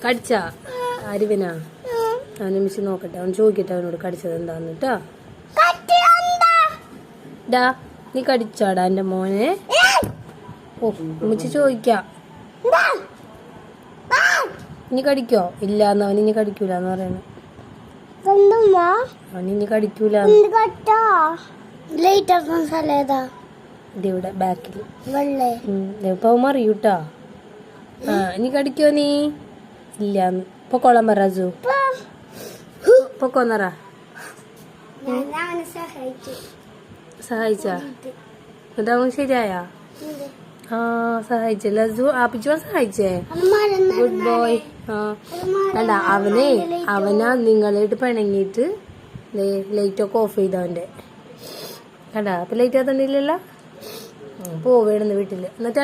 കടിച്ചാ അരുവിനാ? അവനെ മിസ് നോക്കട്ടെ, അവൻ ചോദിക്കട്ടെ അവനോട് കടിച്ചത് എന്താന്ന് കേട്ടാ. ഡാ നീ കടിച്ചാടാ എന്റെ മോനെ? ഓ ഉമ്മച്ചി ചോദിക്കാം. ഇനി കടിക്കോ? ഇല്ലാന്ന് അവൻ ഇനി കടിക്കൂലെന്ന് പറയണ. അവൻ ഇനി കടിക്കൂല. ഇവിടെ ബാക്കിൽ ഇപ്പൊ മറിയൂട്ടാ. ഇനി കടിക്കോ നീ? ഇല്ലാന്ന്. പൊക്കോളാൻ പറ അസു. പൊക്കോന്നറ. സഹായിച്ചാ? എന്നിട്ട് ശരിയായാ? ആ സഹായിച്ചല്ലേ അസു? ആപ്പിച്ചുവാൻ സഹായിച്ചേ? Good boy. അല്ല അവനാ നിങ്ങളായിട്ട് പിണങ്ങിയിട്ട് ലൈറ്റൊക്കെ ഓഫ് ചെയ്തവന്റെ കണ്ടാ. അപ്പൊ ലൈറ്റ് ആത്തണ്ടില്ലല്ലോ. പോവേണെന്ന് വീട്ടില്. എന്നിട്ട്